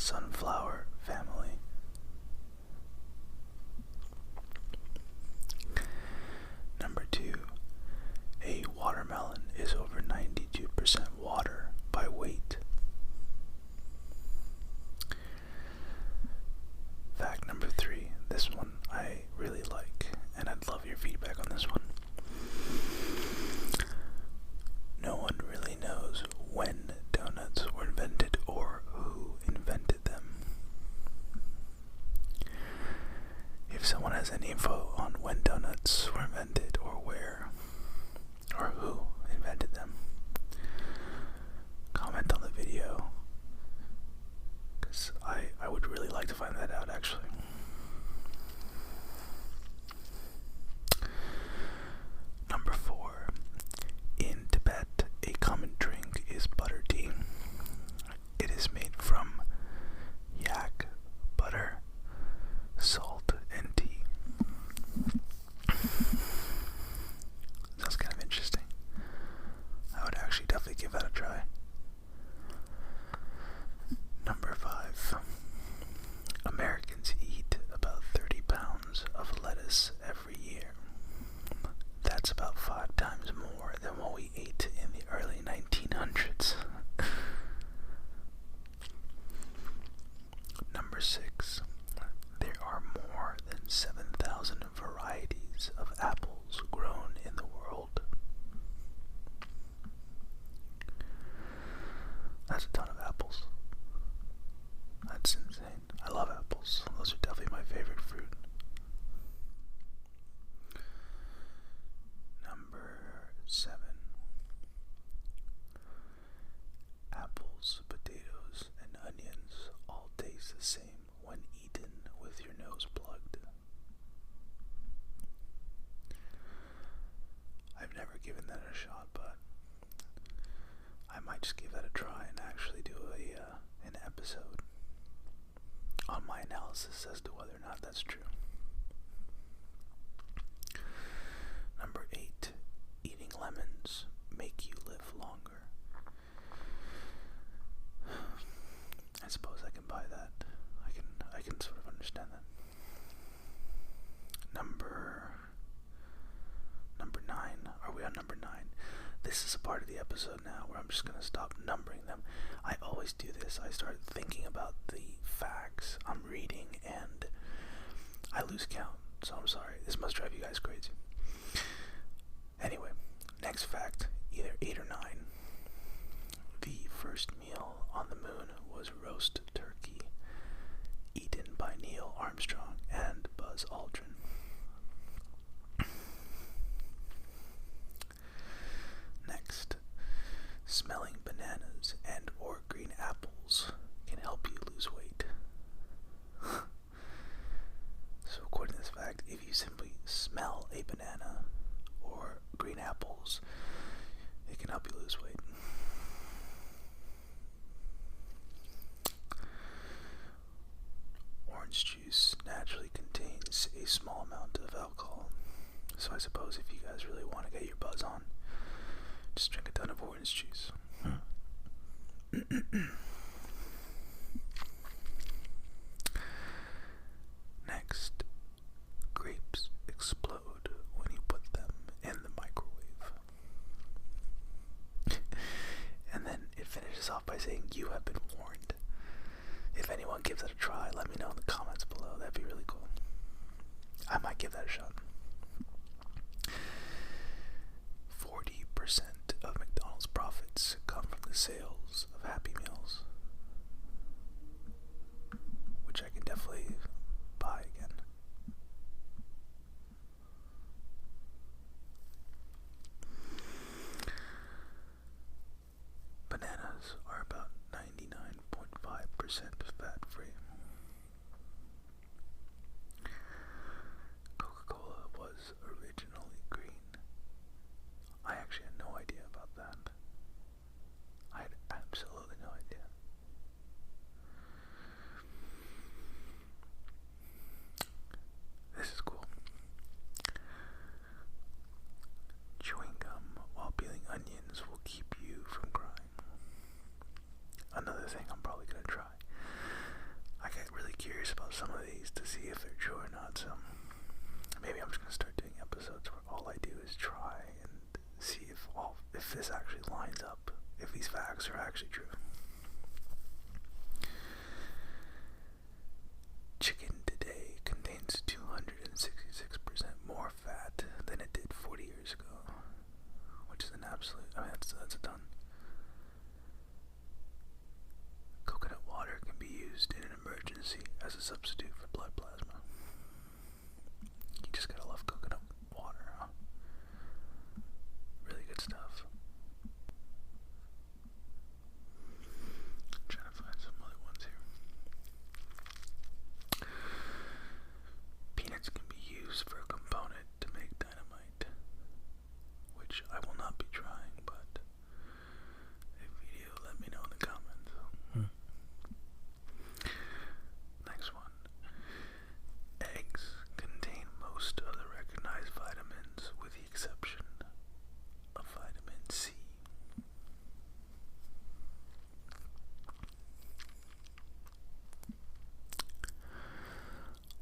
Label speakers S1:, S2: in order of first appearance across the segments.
S1: sunflower family. Number 2, a watermelon is over 92% water by weight. Fact number 3, this one I really like, and I'd love your feedback on this one. No one really knows when donuts were invented or who invented them. If someone has any info on when donuts were invented or where or who invented them, comment on the video, because I would really like to find that out actually. Number 4, in Tibet, a common drink is butter tea. It is made from yak, butter, salt, and tea. Sounds kind of interesting. I would actually definitely give that a try. Number 5. Americans eat about 30 pounds of lettuce every year. That's about 5 times more than what we ate in the early 1900s. Number 6. There are more than 7,000 varieties of apples grown in the world. That's a ton of apples. That's insane. I love apples. Those are definitely my favorite fruit. Number 7. Apples, potatoes, and onions all taste the same when eaten with your nose plugged. I've never given that a shot, but I might just give that a try and actually do an episode on my analysis as to whether or not that's true. Number 8, eating lemons make you live longer. I suppose I can buy that. I can sort of understand that. Number 9. Are we on number 9? This is a part of the episode now where I'm just going to stop numbering them. I always do this. I start thinking about the facts I'm reading and I lose count. So I'm sorry. This must drive you guys crazy. Anyway, next fact, either 8 or 9. The first meal on the moon was roast turkey, eaten by Neil Armstrong and Buzz Aldrin. Next, smelling bananas and or green apples can help you lose weight. So according to this fact, if you simply smell a banana or green apples, it can help you lose weight. Orange juice naturally contains a small amount of alcohol, so I suppose if you guys really want to get your buzz on, just drink a ton of orange juice. Next, grapes explode when you put them in the microwave. And then it finishes off by saying, you have been warned. If anyone gives it a try, let me know in the comments below. That'd be really cool. I might give that a shot. 40% of McDonald's profits come from the sales of Happy Meals, which I can definitely buy again. Bananas are about 99.5% fat-free. Coca-Cola was originally green. I actually had no idea about that. I had absolutely no idea. This is cool. Chewing gum while peeling onions will keep you from crying. Another thing I'm probably going to try. actually lines up, if these facts are actually true. Chicken today contains 266% more fat than it did 40 years ago, which is an absolute, that's a ton. Coconut water can be used in an emergency as a substitute for blood plasma. You just gotta love coconut water, huh? Really good stuff. I'm trying to find some other ones here. Peanuts can be used for a component to make dynamite, which I will not be trying, but if you do, let me know in the comments. Next one. Eggs contain most of the recognized vitamins with the exception of vitamin C.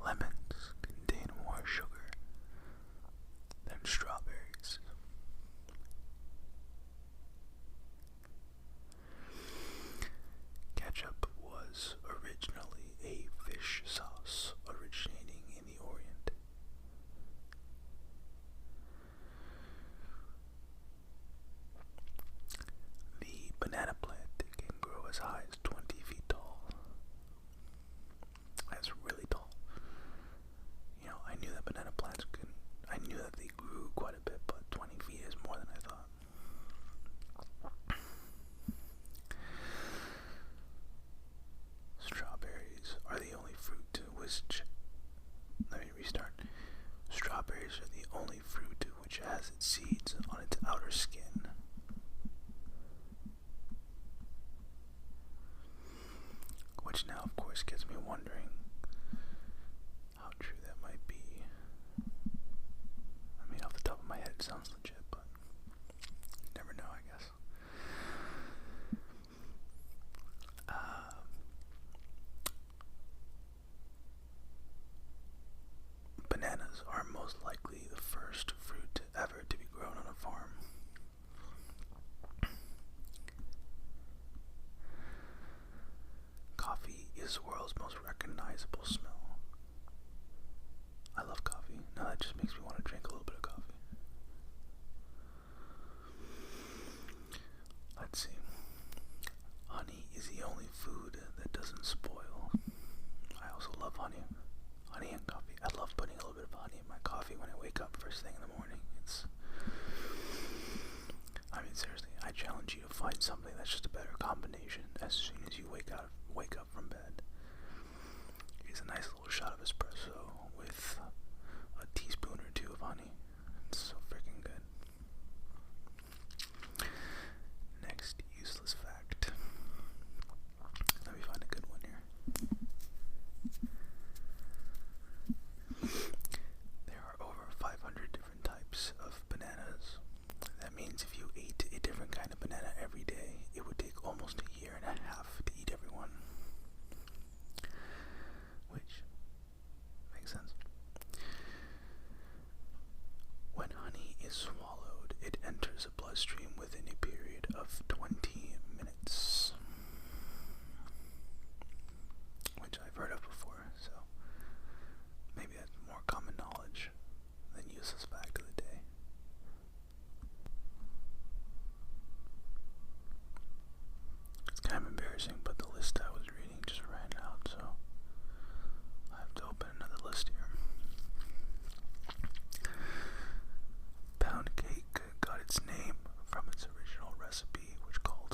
S1: Lemons contain more sugar than strawberries. Ketchup was originally a fish sauce originating in the Orient. The banana plant can grow as high as 20 feet tall. That's really tall. You know, I knew that banana plants I knew that they grew quite a bit, but 20 feet is more than I thought. Strawberries are the only fruit to which, let me restart. Strawberries are the only fruit which has its seeds on its outer skin. Which now, of course, gets me wondering how true that might be. I mean, off the top of my head, it sounds legit, but you never know, I guess. Bananas are most likely the first fruit ever to be grown on a farm. Coffee is the world's most recognizable smell. I love coffee. Now that just makes me want to drink a little bit of coffee. Let's see. Honey is the only food that doesn't spoil. I also love honey. Honey and coffee. I love putting a little bit of honey in my coffee when I wake up first thing in the morning. Seriously, I challenge you to find something that's just a better combination as soon as you wake up from bed. Here's a nice little shot of espresso with a teaspoon or two of honey. It's so freaking good. Next useless fact. Let me find a good one here. There are over 500 different types of bananas. That means if you ate a different kind of banana every day, it would take almost a year and a half to eat every one. Which makes sense. When honey is swallowed, it enters the bloodstream within a period of 20 minutes. Which I've heard of before, so maybe that's more common knowledge than useless fact of the day. It's kind of embarrassing, but the list I was reading just ran out, so I have to open another list here. Pound cake got its name from its original recipe, which called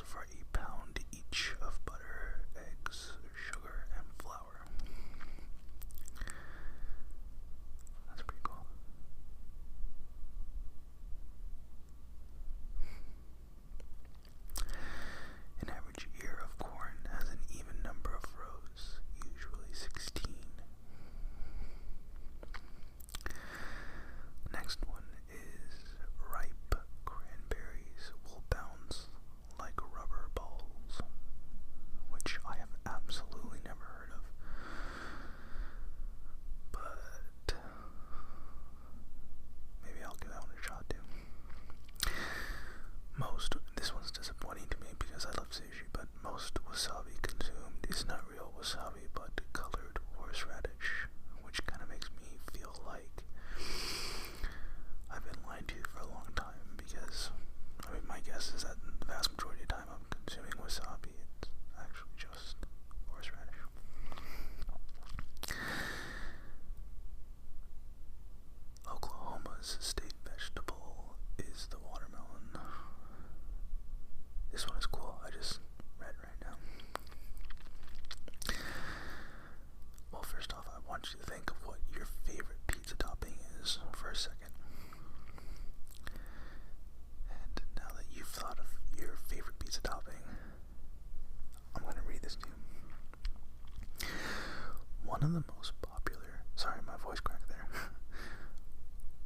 S1: of the most popular, sorry, my voice cracked there.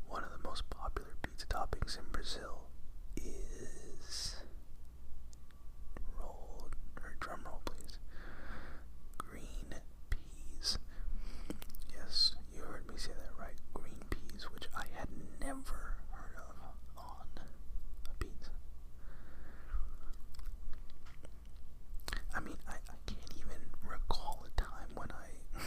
S1: One of the most popular pizza toppings in Brazil is, drum roll please, green peas. Yes, you heard me say that right, green peas, which I had never heard of on a pizza. I mean, I can't even recall a time when I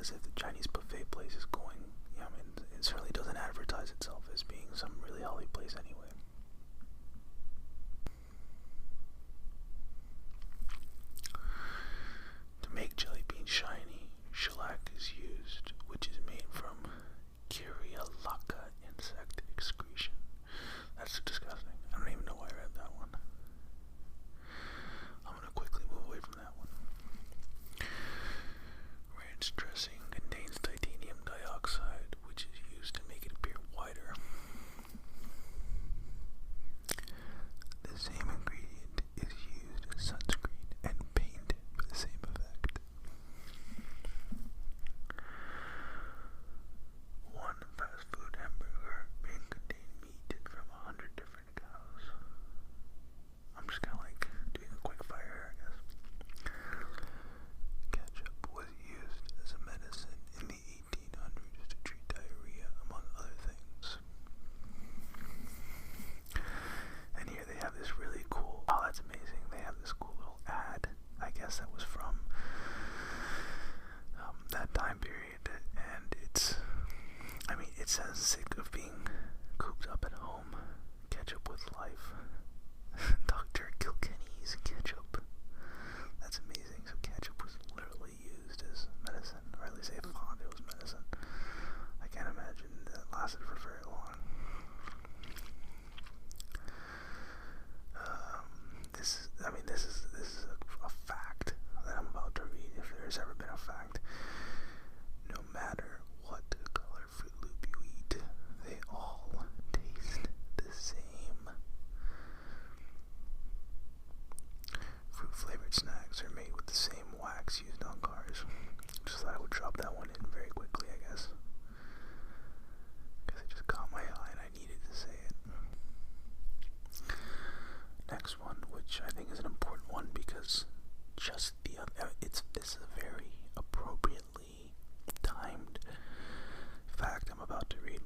S1: as if the Chinese buffet place is going, I mean, it certainly doesn't advertise itself as being some really healthy place anyway. To make jelly beans shiny, shellac is used, which is made from Curialaca insect excretion. That's disgusting. I don't even know why I read that one. I'm going to quickly move away from that one. Ranch dressing contains titanium dioxide, which is used to make it appear whiter. The same ingredient is used as sunscreen and paint for the same effect. One fast food hamburger may contain meat from 100 different cows. I'm just kind of like doing a quick fire here, I guess. Ketchup was used as a medicine in the 1800s to treat diarrhea, among other things. And here they have this really cool, oh, that's amazing. They have this cool little ad. I guess that was from that time period. And it's, I mean, it says sick of being cooped up at home. Ketchup with life. Dr. Kilkenny's ketchup. That's amazing. So ketchup was literally used as medicine, or at least they thought it was medicine. I can't imagine that lasted for very long. This is a fact that I'm about to read. If there's ever been a fact, no matter what color Fruit Loop you eat, they all taste the same. Fruit flavored snacks are made with the same wax used on cars. Just thought I would drop that one in very quickly, I guess, because it just caught my eye and I needed to say it. Next one, which I think is an important one because just the other, this is a very appropriately timed fact I'm about to read.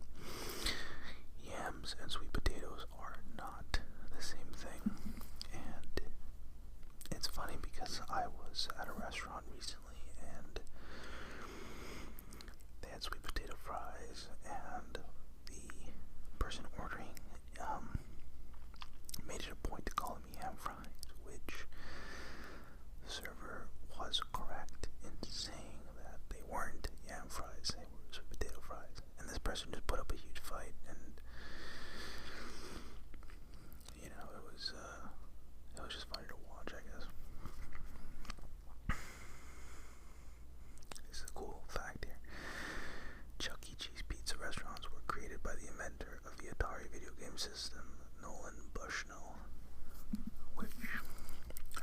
S1: Yams and sweet potatoes are not the same thing, and it's funny because I was at a restaurant recently and they had sweet potato fries, and the person ordering made it a point to call them yam fries, which the server was correct in saying that they weren't yam fries, they were sweet potato fries. And this person just put up a huge fight, and you know, it was just funny to watch, I guess. This is a cool fact here. Chuck E. Cheese pizza restaurants were created by the inventor of the Atari video game system, Nolan Bushnell, which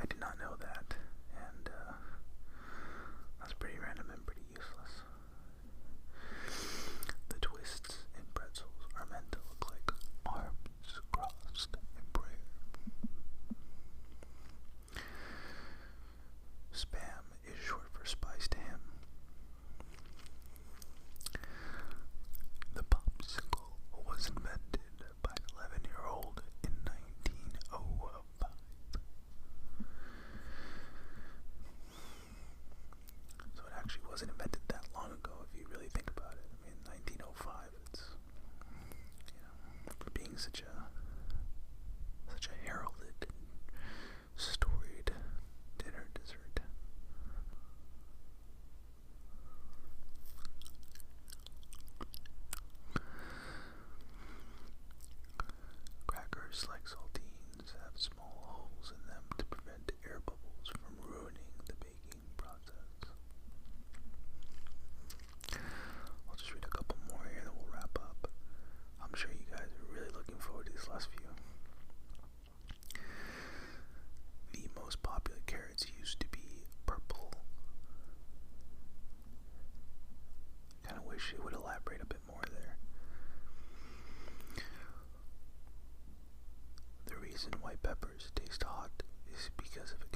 S1: I did not know that, and that's pretty random and pretty useless. The twists in pretzels are meant to look like arms crossed in prayer. Spam is short for spiced ham. The popsicle was invented by an 11-year-old in 1905. So it actually wasn't invented that long ago if you really think about it. I mean, 1905, it's, you know, for being such a heralded and storied dinner dessert. Crackers, like saltines, have small holes in them to prevent air bubbles from ruining the baking process. I'll just read a couple more here and then we'll wrap up. I'm sure you guys are really looking forward to these last few. The most popular carrots used to be purple. Kind of wish it would elaborate a bit more there. The reason white peppers taste hot is because of a